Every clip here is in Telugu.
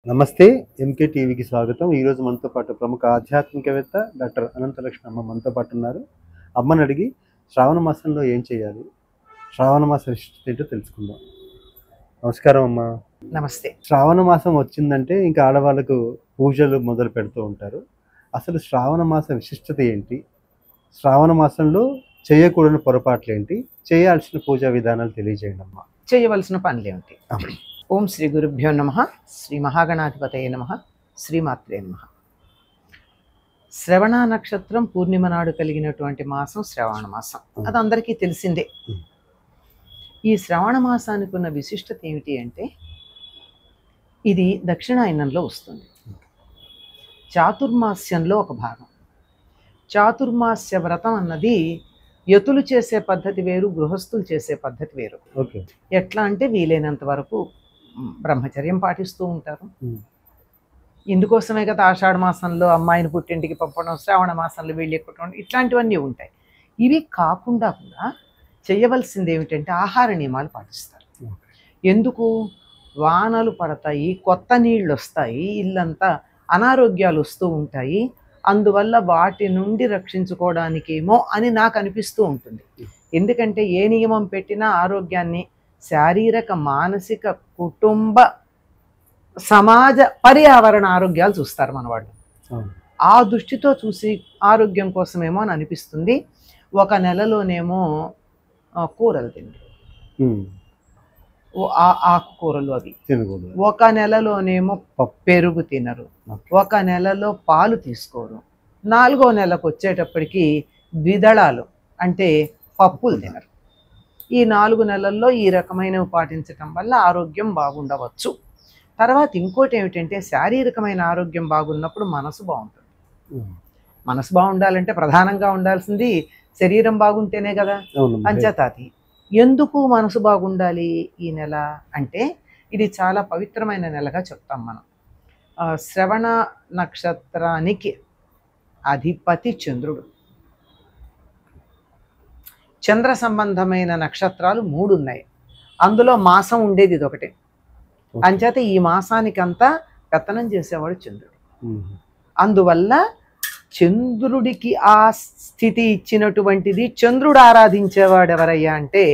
నమస్తే. ఎంకే టీవీకి స్వాగతం. ఈరోజు మనతో పాటు ప్రముఖ ఆధ్యాత్మికవేత్త డాక్టర్ అనంతలక్ష్మి అమ్మ మనతో పాటు ఉన్నారు. అమ్మని అడిగి శ్రావణ మాసంలో ఏం చేయాలి, శ్రావణ మాస విశిష్టత ఏంటో తెలుసుకుందాం. నమస్కారం అమ్మ. నమస్తే. శ్రావణ మాసం వచ్చిందంటే ఇంకా ఆడవాళ్ళకు పూజలు మొదలు పెడుతూ ఉంటారు. అసలు శ్రావణ మాస విశిష్టత ఏంటి, శ్రావణ మాసంలో చేయకూడని పొరపాట్లు ఏంటి, చేయాల్సిన పూజా విధానాలు తెలియజేయండి అమ్మ. చేయవలసిన పనులేమిటి? ఓం శ్రీ గురుభ్యో నమః. శ్రీ మహాగణాధిపతయే నమః. శ్రీమాత్రే నమః. శ్రవణ నక్షత్రం పూర్ణిమ నాడు కలిగినటువంటి మాసం శ్రవణ మాసం. అది అందరికీ తెలిసిందే. ఈ శ్రవణ మాసానికి ఉన్న విశిష్టత ఏమిటి అంటే, ఇది దక్షిణాయనంలో వస్తుంది. చాతుర్మాస్యంలో ఒక భాగం. చాతుర్మాస్య వ్రతం అన్నది యతులు చేసే పద్ధతి వేరు, గృహస్థులు చేసే పద్ధతి వేరు. ఓకే. ఎట్లా అంటే వీలైనంత వరకు బ్రహ్మచర్యం పాటిస్తూ ఉంటారు. ఇందుకోసమే కదా ఆషాఢ మాసంలో అమ్మాయిని పుట్టింటికి పంపడం, శ్రావణ మాసంలో వీళ్ళు ఎక్కువడం, ఇట్లాంటివన్నీ ఉంటాయి. ఇవి కాకుండా కూడా చేయవలసింది ఏమిటంటే ఆహార నియమాలు పాటిస్తారు. ఎందుకు? వానలు పడతాయి, కొత్త నీళ్ళు వస్తాయి, ఇల్లంతా అనారోగ్యాలు వస్తూ ఉంటాయి. అందువల్ల వాటి నుండి రక్షించుకోవడానికేమో అని నాకు అనిపిస్తూ ఉంటుంది. ఎందుకంటే ఏ నియమం పెట్టినా ఆరోగ్యాన్ని శారీరక, మానసిక, కుటుంబ, సమాజ, పర్యావరణ ఆరోగ్యాలు చూస్తారు మన వాళ్ళు. ఆ దృష్టితో చూసి ఆరోగ్యం కోసమేమో అని అనిపిస్తుంది. ఒక నెలలోనేమో కూరలు తింటారు, ఆకుకూరలు అవి తినకూడదు. ఒక నెలలోనేమో పెరుగు తినరు, ఒక నెలలో పాలు తీసుకోరు. 4వ నెలకు వచ్చేటప్పటికి ద్విదళాలు అంటే పప్పులు తినరు. ఈ 4 నెలల్లో ఈ రకమైనవి పాటించటం వల్ల ఆరోగ్యం బాగుండవచ్చు. తర్వాత ఇంకోటి ఏమిటంటే, శారీరకమైన ఆరోగ్యం బాగున్నప్పుడు మనసు బాగుంటుంది. మనసు బాగుండాలంటే ప్రధానంగా ఉండాల్సింది శరీరం బాగుంటేనే కదా. పంచతాతి. ఎందుకు మనసు బాగుండాలి ఈ నెల అంటే, ఇది చాలా పవిత్రమైన నెలగా చెప్తాం మనం. శ్రవణ నక్షత్రానికి అధిపతి చంద్రుడు. చంద్ర సంబంధమైన నక్షత్రాలు 3 ఉన్నాయి. అందులో మాసం ఉండేది ఇదొకటే. అంచేత ఈ మాసానికంతా పెత్తనం చేసేవాడు చంద్రుడు. అందువల్ల చంద్రుడికి ఆ స్థితి ఇచ్చినటువంటిది. చంద్రుడు ఆరాధించేవాడు ఎవరయ్యా అంటే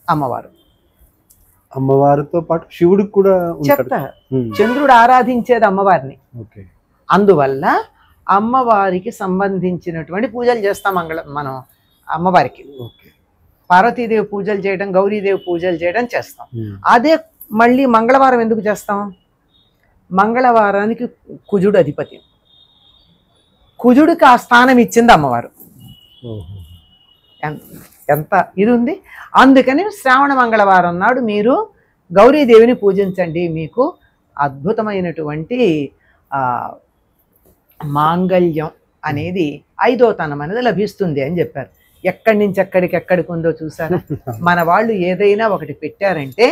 అమ్మవారు. అమ్మవారితో పాటు శివుడికి కూడా చెప్తా. చంద్రుడు ఆరాధించేది అమ్మవారిని. అందువల్ల అమ్మవారికి సంబంధించినటువంటి పూజలు చేస్తాం మనం అమ్మవారికి. పార్వతీదేవి పూజలు చేయడం, గౌరీదేవి పూజలు చేయడం చేస్తాం. అదే మళ్ళీ మంగళవారం ఎందుకు చేస్తాం? మంగళవారానికి కుజుడు అధిపతి. కుజుడికి ఆ స్థానం ఇచ్చింది అమ్మవారు. ఎంత ఇది ఉంది. అందుకని శ్రావణ మంగళవారం నాడు మీరు గౌరీదేవిని పూజించండి, మీకు అద్భుతమైనటువంటి మాంగళ్యం అనేది 5వ తనం అనేది లభిస్తుంది అని చెప్పారు. ఎక్కడి నుంచి ఎక్కడికి ఉందో చూసారా? మన వాళ్ళు ఏదైనా ఒకటి పెట్టారంటే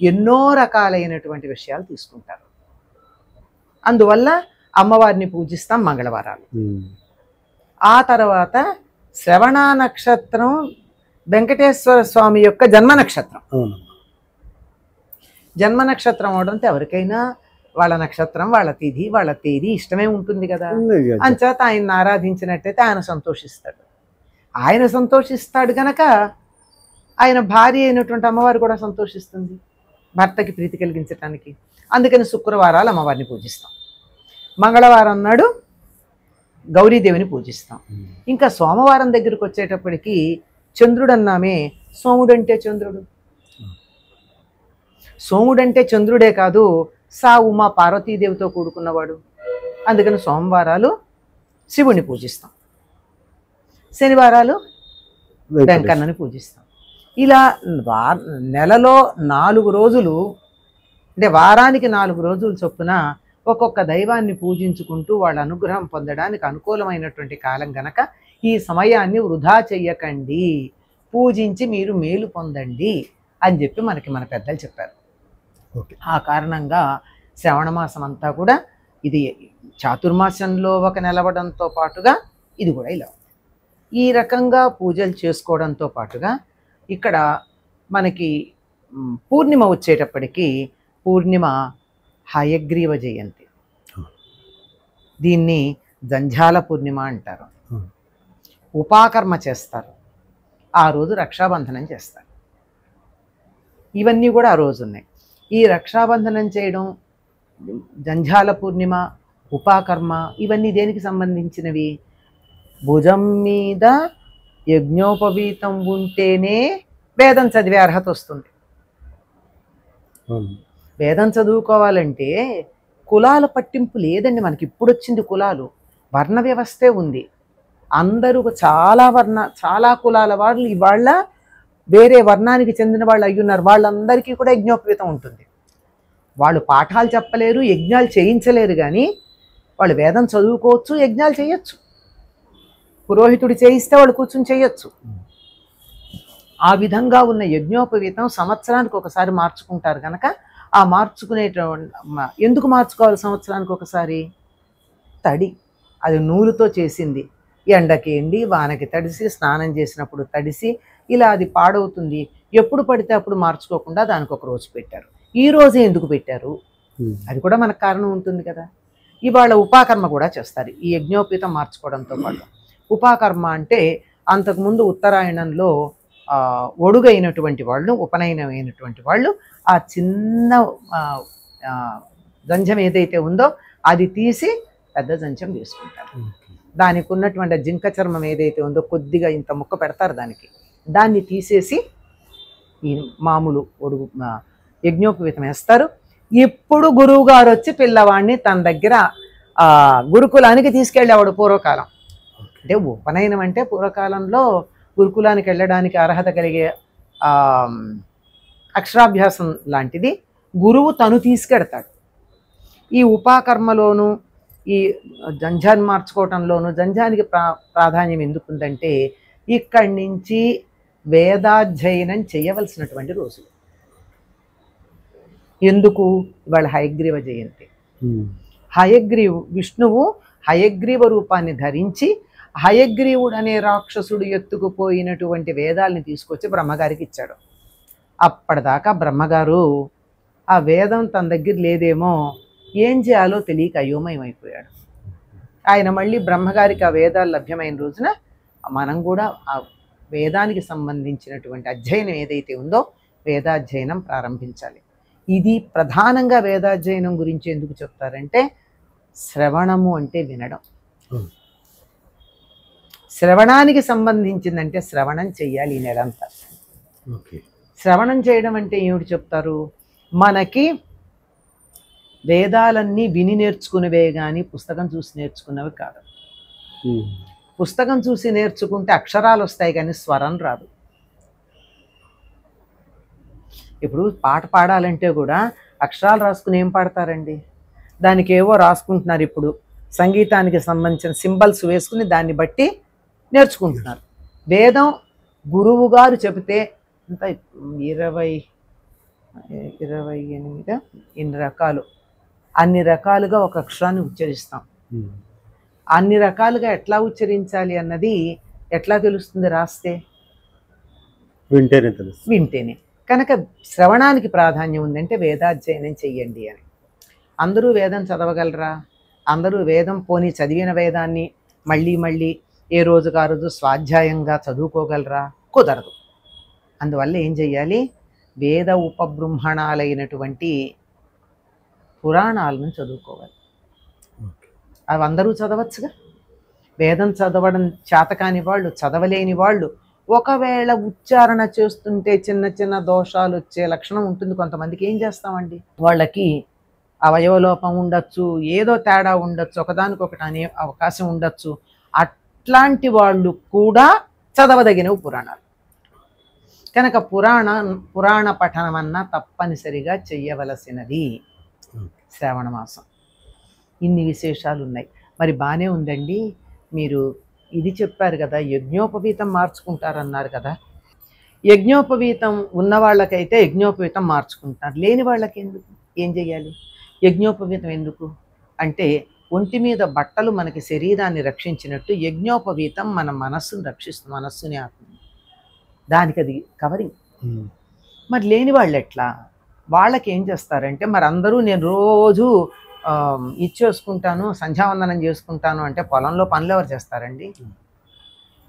ఎన్నో రకాలైనటువంటి విషయాలు తీసుకుంటారు. అందువల్ల అమ్మవారిని పూజిస్తాం మంగళవారాలు. ఆ తర్వాత శ్రవణ నక్షత్రం వెంకటేశ్వర స్వామి యొక్క జన్మ నక్షత్రం. జన్మ నక్షత్రం అవడంతో ఎవరికైనా వాళ్ళ నక్షత్రం, వాళ్ళ తిథి, వాళ్ళ తేదీ ఇష్టమే ఉంటుంది కదా. అంచేత ఆయన్ని ఆరాధించినట్టయితే ఆయన సంతోషిస్తాడు. ఆయన సంతోషిస్తాడు కనుక ఆయన భార్య అయినటువంటి అమ్మవారు కూడా సంతోషిస్తుంది, భర్తకి ప్రీతి కలిగించటానికి. అందుకని శుక్రవారాలు అమ్మవారిని పూజిస్తాం, మంగళవారం నాడు గౌరీదేవిని పూజిస్తాం. ఇంకా సోమవారం దగ్గరికి వచ్చేటప్పటికి చంద్రుడు అన్నామే. సోముడంటే చంద్రుడు. సోముడంటే చంద్రుడే కాదు, సా ఉమా పార్వతీదేవితో కూడుకున్నవాడు. అందుకని సోమవారాలు శివుని పూజిస్తాం, శనివారాలు వెంకన్నని పూజిస్తాం. ఇలా నెలలో 4 రోజులు అంటే వారానికి 4 రోజులు చొప్పున ఒక్కొక్క దైవాన్ని పూజించుకుంటూ వాళ్ళ అనుగ్రహం పొందడానికి అనుకూలమైనటువంటి కాలం గనక ఈ సమయాన్ని వృధా చెయ్యకండి, పూజించి మీరు మేలు పొందండి అని చెప్పి మన పెద్దలు చెప్పారు. ఆ కారణంగా శ్రవణ మాసం అంతా కూడా ఇది చాతుర్మాసంలో ఒక నిలవడంతో పాటుగా ఇది కూడా ఇలా ఈ రకంగా పూజలు చేసుకోవడంతో పాటుగా ఇక్కడ మనకి పూర్ణిమ వచ్చేటప్పటికి పూర్ణిమ హయగ్రీవ జయంతి. దీన్ని జంఝాల పూర్ణిమ అంటారు. ఉపాకర్మ చేస్తారు, ఆ రోజు రక్షాబంధనం చేస్తారు. ఇవన్నీ కూడా ఆ రోజు ఉన్నాయి. ఈ రక్షాబంధనం చేయడం, జంఝాల పూర్ణిమ, ఉపాకర్మ ఇవన్నీ దేనికి సంబంధించినవి? భుజం మీద యజ్ఞోపవీతం ఉంటేనే వేదం చదివే అర్హత వస్తుంది. వేదం చదువుకోవాలంటే కులాల పట్టింపు లేదండి మనకి. ఇప్పుడు వచ్చింది కులాలు, వర్ణ వ్యవస్థే ఉంది. అందరూ చాలా కులాల వాళ్ళు ఇవాళ వేరే వర్ణానికి చెందిన వాళ్ళు అయ్యున్నారు. వాళ్ళందరికీ కూడా యజ్ఞోపవీతం ఉంటుంది. వాళ్ళు పాఠాలు చెప్పలేరు, యజ్ఞాలు చేయించలేరు, కానీ వాళ్ళు వేదం చదువుకోవచ్చు, యజ్ఞాలు చేయొచ్చు. పురోహితుడు చేయిస్తే వాళ్ళు కూర్చుని చేయొచ్చు. ఆ విధంగా ఉన్న యజ్ఞోపవీతం సంవత్సరానికి ఒకసారి మార్చుకుంటారు కనుక ఆ ఎందుకు మార్చుకోవాలి సంవత్సరానికి ఒకసారి? తడి, అది నూలుతో చేసింది, ఎండకి ఎండి వానకి తడిసి స్నానం చేసినప్పుడు తడిసి ఇలా అది పాడవుతుంది. ఎప్పుడు పడితే అప్పుడు మార్చుకోకుండా దానికి ఒక రోజు పెట్టారు. ఈ రోజే ఎందుకు పెట్టారు? అది కూడా మనకు కారణం ఉంటుంది కదా. ఇవాళ ఉపాకర్మ కూడా చేస్తారు ఈ యజ్ఞోపవీతం మార్చుకోవడంతో పాటు. ఉపాకర్మ అంటే అంతకుముందు ఉత్తరాయణంలో ఒడుగైనటువంటి వాళ్ళు, ఉపనయనమైనటువంటి వాళ్ళు ఆ చిన్న జంజం ఏదైతే ఉందో అది తీసి పెద్ద జంజం వేసుకుంటారు. దానికి ఉన్నటువంటి జింక చర్మం ఏదైతే ఉందో కొద్దిగా ఇంత ముక్క పెడతారు దానికి, దాన్ని తీసేసి ఈ మామూలు ఒడుగు యజ్ఞోపవీతం వేస్తారు. ఇప్పుడు గురువు గారు వచ్చి పిల్లవాడిని తన దగ్గర గురుకులానికి తీసుకెళ్ళేవాడు పూర్వకాలం. అంటే ఉపనయనం అంటే పూర్వకాలంలో గురుకులానికి వెళ్ళడానికి అర్హత కలిగే అక్షరాభ్యాసం లాంటిది. గురువు తను తీసుకెడతాడు. ఈ ఉపాకర్మలోను ఈ జంఝాన్ని మార్చుకోవటంలోను జంఝానికి ప్రాధాన్యం ఎందుకుందంటే ఇక్కడి నుంచి వేదాధ్యయనం చేయవలసినటువంటి రోజులు. ఎందుకు? ఇవాళ హయగ్రీవ జయంతి. విష్ణువు హయగ్రీవ రూపాన్ని ధరించి హయగ్రీవుడు అనే రాక్షసుడు ఎత్తుకుపోయినటువంటి వేదాలని తీసుకొచ్చి బ్రహ్మగారికి ఇచ్చాడు. అప్పటిదాకా బ్రహ్మగారు ఆ వేదం తన దగ్గర లేదేమో, ఏం చేయాలో తెలియక అయోమయం అయిపోయాడు. ఆయన మళ్ళీ బ్రహ్మగారికి ఆ వేదాలు లభ్యమైన రోజున మనం కూడా ఆ వేదానికి సంబంధించినటువంటి అధ్యయనం ఏదైతే ఉందో వేదాధ్యయనం ప్రారంభించాలి. ఇది ప్రధానంగా వేదాధ్యయనం గురించి ఎందుకు చెప్తారంటే శ్రవణము అంటే వినడం. శ్రవణానికి సంబంధించిందంటే శ్రవణం చెయ్యాలి ఈ నెలంతా. శ్రవణం చేయడం అంటే ఏమిటి చెప్తారు? మనకి వేదాలన్నీ విని నేర్చుకునేవే కానీ పుస్తకం చూసి నేర్చుకున్నవి కాదు. పుస్తకం చూసి నేర్చుకుంటే అక్షరాలు వస్తాయి కానీ స్వరం రాదు. ఇప్పుడు పాట పాడాలంటే కూడా అక్షరాలు రాసుకుని ఏం పాడతారండి? దానికి ఏవో రాసుకుంటున్నారు. ఇప్పుడు సంగీతానికి సంబంధించిన సింబల్స్ వేసుకుని దాన్ని బట్టి నేర్చుకుంటున్నారు. వేదం గురువు గారు చెబితే అంత 28 ఇన్ని రకాలు, అన్ని రకాలుగా ఒక అక్షరాన్ని ఉచ్చరిస్తాం. అన్ని రకాలుగా ఎట్లా ఉచ్చరించాలి అన్నది ఎట్లా తెలుస్తుంది? రాస్తే, వింటేనే. కనుక శ్రవణానికి ప్రాధాన్యం ఉందంటే వేదాధ్యయనం చెయ్యండి అని. అందరూ వేదం చదవగలరా? అందరూ వేదం పోనీ చదివిన వేదాన్ని మళ్ళీ మళ్ళీ ఏ రోజుకు ఆ రోజు స్వాధ్యాయంగా చదువుకోగలరా? కుదరదు. అందువల్ల ఏం చెయ్యాలి? వేద ఉపబృంహణాలైనటువంటి పురాణాలను చదువుకోవాలి. అవి అందరూ చదవచ్చుగా. వేదం చదవడం చేతకాని వాళ్ళు, చదవలేని వాళ్ళు ఒకవేళ ఉచ్చారణ చేస్తుంటే చిన్న చిన్న దోషాలు వచ్చే లక్షణం ఉంటుంది కొంతమందికి. ఏం చేస్తామండి? వాళ్ళకి అవయవలోపం ఉండొచ్చు, ఏదో తేడా ఉండొచ్చు, ఒకదానికొకటి అనే అవకాశం ఉండొచ్చు. అట్లాంటి వాళ్ళు కూడా చదవదగినవి పురాణాలు. కనుక పురాణ పఠనం అన్నా తప్పనిసరిగా చెయ్యవలసినది శ్రావణ మాసం. ఇన్ని విశేషాలు ఉన్నాయి. మరి బాగానే ఉందండి. మీరు ఇది చెప్పారు కదా, యజ్ఞోపవీతం మార్చుకుంటారన్నారు కదా. యజ్ఞోపవీతం ఉన్న వాళ్ళకైతే యజ్ఞోపవీతం మార్చుకుంటారు, లేని వాళ్ళకి ఎందుకు? ఏం చెయ్యాలి? యజ్ఞోపవీతం ఎందుకు అంటే ఒంటి మీద బట్టలు మనకి శరీరాన్ని రక్షించినట్టు యజ్ఞోపవీతం మన మనస్సును రక్షిస్తుంది, మనస్సుని ఆత్మని. దానికి అది కవరింగ్. మరి లేని వాళ్ళు ఎట్లా? వాళ్ళకి ఏం చేస్తారంటే మరి అందరూ నేను రోజు ఇచ్చేసుకుంటాను, సంధ్యావందనం చేసుకుంటాను అంటే పొలంలో పనులు ఎవరు చేస్తారండి?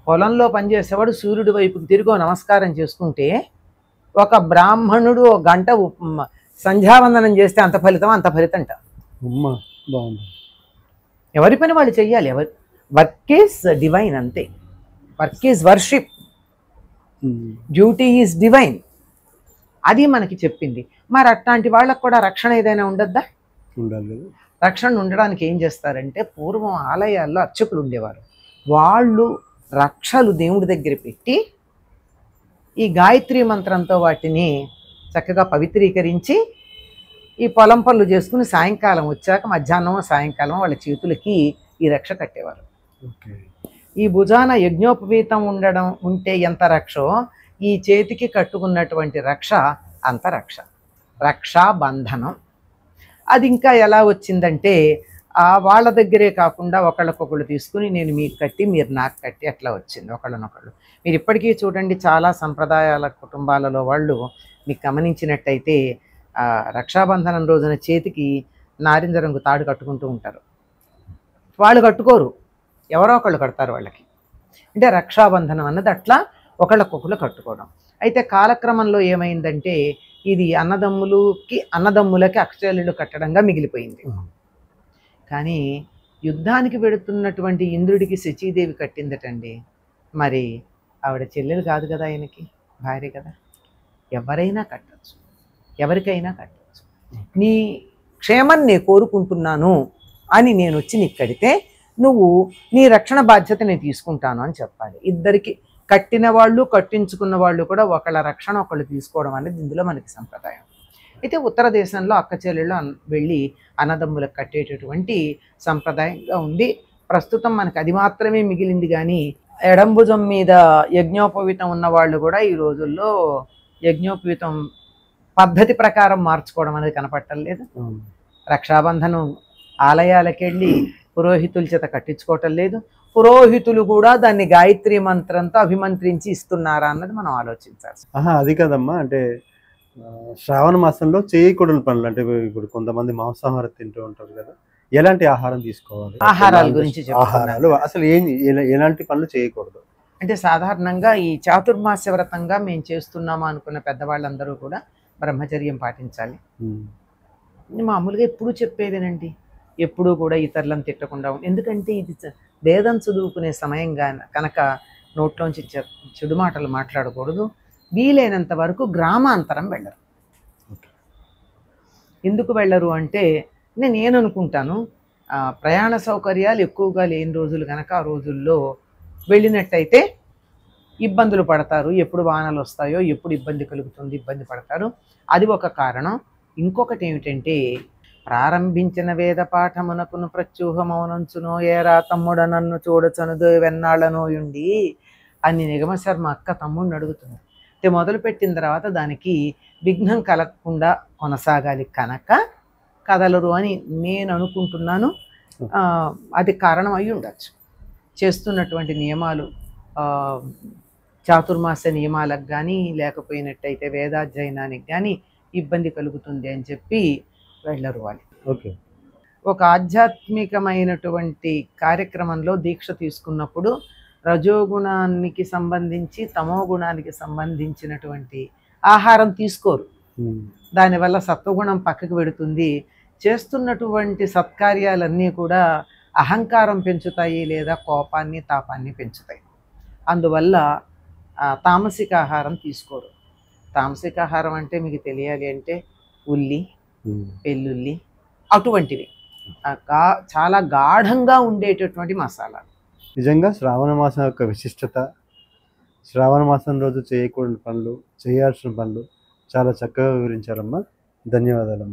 పొలంలో పనిచేసేవాడు సూర్యుడి వైపుకి తిరిగి నమస్కారం చేసుకుంటే ఒక బ్రాహ్మణుడు ఒక గంట సంధ్యావందనం చేస్తే అంత ఫలితంట. బాగుంది. ఎవరి పని వాళ్ళు చెయ్యాలి. వర్క్ ఈజ్ డివైన్, అంతే. Work is worship, duty is divine. అది మనకి చెప్పింది. మరి అట్లాంటి వాళ్ళకు కూడా రక్షణ ఏదైనా ఉండద్దా? ఉండాలి. రక్షణ ఉండడానికి ఏం చేస్తారంటే పూర్వం ఆలయాల్లో అర్చకులు ఉండేవారు. వాళ్ళు రక్షలు దేవుడి దగ్గర పెట్టి ఈ గాయత్రి మంత్రంతో వాటిని చక్కగా పవిత్రీకరించి ఈ పొలం పనులు చేసుకుని సాయంకాలం వచ్చాక మధ్యాహ్నం సాయంకాలం వాళ్ళ చేతులకి ఈ రక్ష కట్టేవారు. ఈ భుజాన యజ్ఞోపవీతం ఉంటే ఎంత రక్షో ఈ చేతికి కట్టుకున్నటువంటి రక్ష అంత రక్ష. రక్షాబంధనం అది ఇంకా ఎలా వచ్చిందంటే వాళ్ళ దగ్గరే కాకుండా ఒకళ్ళకొకళ్ళు తీసుకుని నేను మీకు కట్టి మీరు నాకు కట్టి అట్లా వచ్చింది ఒకళ్ళనొకళ్ళు. మీరు ఇప్పటికీ చూడండి చాలా సంప్రదాయాల కుటుంబాలలో వాళ్ళు మీకు గమనించినట్టయితే రక్షాబంధనం రోజున చేతికి నారింజ రంగు తాడు కట్టుకుంటూ ఉంటారు. వాళ్ళు కట్టుకోరు, ఎవరో ఒకళ్ళు కడతారు వాళ్ళకి. అంటే రక్షాబంధనం అన్నది అట్లా ఒకళ్ళకొకళ్ళు కట్టుకోవడం. అయితే కాలక్రమంలో ఏమైందంటే ఇది అన్నదమ్ములకి అక్షయలు కట్టడంగా మిగిలిపోయింది. కానీ యుద్ధానికి వెడుతున్నటువంటి ఇంద్రుడికి శచీదేవి కట్టిందటండి. మరి ఆవిడ చెల్లెలు కాదు కదా, ఆయనకి భార్య కదా. ఎవరైనా కట్టచ్చు, ఎవరికైనా కట్టచ్చు. నీ క్షేమం నేను కోరుకుంటున్నాను అని నేను వచ్చి నీకు కడితే నువ్వు నీ రక్షణ బాధ్యత నేను తీసుకుంటాను అని చెప్పాలి. ఇద్దరికి కట్టిన వాళ్ళు కట్టించుకున్న వాళ్ళు కూడా ఒకళ్ళ రక్షణ ఒకళ్ళు తీసుకోవడం అనేది ఇందులో మనకి సంప్రదాయం. అయితే ఉత్తర దేశంలో అక్క చెల్లెళ్ళు వెళ్ళి అన్నదమ్ములకు కట్టేటటువంటి సంప్రదాయంగా ఉంది. ప్రస్తుతం మనకు అది మాత్రమే మిగిలింది. కానీ ఎడంభుజం మీద యజ్ఞోపవీతం ఉన్న వాళ్ళు కూడా ఈ రోజుల్లో యజ్ఞోపవీతం పద్ధతి ప్రకారం మార్చుకోవడం అనేది కనపడటం లేదు. రక్షాబంధనం ఆలయాలకు వెళ్ళి పురోహితుల చేత కట్టించుకోవటం లేదు. పురోహితులు కూడా దాన్ని గాయత్రి మంత్రంతో అభిమంత్రించి ఇస్తున్నారా అన్నది మనం ఆలోచించాల్సి. అది కదమ్మా, అంటే శ్రావణ మాసంలో చేయకూడని పనులు అంటే ఇప్పుడు కొంతమంది మాంసాహారం తింటూ ఉంటారు కదా, ఎలాంటి ఆహారం తీసుకోవాలి, ఆహారాల గురించి ఆహారాలు అసలు ఎలాంటి పనులు చేయకూడదు అంటే సాధారణంగా ఈ చాతుర్మాస్య వ్రతంగా మేము చేస్తున్నామా అనుకున్న పెద్దవాళ్ళందరూ కూడా బ్రహ్మచర్యం పాటించాలి. మామూలుగా ఎప్పుడు చెప్పేదేనండి, ఎప్పుడూ కూడా ఇతరులను తిట్టకుండా ఎందుకంటే ఇది వేదం చదువుకునే సమయం కనుక నోట్లోంచి చెడు మాటలు మాట్లాడకూడదు. వీలైనంత వరకు గ్రామాంతరం వెళ్ళరు. ఎందుకు వెళ్ళరు అంటే నేను అనుకుంటాను ప్రయాణ సౌకర్యాలు ఎక్కువగా లేని రోజులు కనుక ఆ రోజుల్లో వెళ్ళినట్టయితే ఇబ్బందులు పడతారు. ఎప్పుడు వానలు వస్తాయో ఎప్పుడు ఇబ్బంది కలుగుతుంది, ఇబ్బంది పడతారు. అది ఒక కారణం. ఇంకొకటి ఏమిటంటే ప్రారంభించిన వేద పాఠమునకును ప్రత్యూహమౌనంచునో ఏరా తమ్ముడ నన్ను చూడచనుదో వెన్నాళ్ళనోయుండి అని నిగమశర్మ అక్క తమ్ముడిని అడుగుతుంది. అంటే మొదలుపెట్టిన తర్వాత దానికి విఘ్నం కలగకుండా కొనసాగాలి కనుక కదలరు అని నేను అనుకుంటున్నాను. అది కారణం అయి ఉండొచ్చు. చేస్తున్నటువంటి నియమాలు చాతుర్మాస నియమాలకు కానీ లేకపోయినట్టయితే వేదాధ్యయనానికి కానీ ఇబ్బంది కలుగుతుంది అని చెప్పి వెళ్ళరు వాళ్ళు. ఓకే. ఒక ఆధ్యాత్మికమైనటువంటి కార్యక్రమంలో దీక్ష తీసుకున్నప్పుడు రజోగుణానికి సంబంధించి తమో గుణానికి సంబంధించినటువంటి ఆహారం తీసుకోరు. దానివల్ల సత్వగుణం పక్కకు పెడుతుంది. చేస్తున్నటువంటి సత్కార్యాలన్నీ కూడా అహంకారం పెంచుతాయి లేదా కోపాన్ని తాపాన్ని పెంచుతాయి. అందువల్ల తామసిక ఆహారం తీసుకోరు. తామసిక ఆహారం అంటే మీకు తెలియాలి అంటే ఉల్లి, వెల్లుల్లి అటువంటివి చాలా గాఢంగా ఉండేటటువంటి మసాలాలు. నిజంగా శ్రావణ మాసం యొక్క విశిష్టత, శ్రావణ మాసం రోజు చేయకూడని పనులు, చేయాల్సిన పనులు చాలా చక్కగా వివరించారమ్మా. ధన్యవాదాలమ్మా.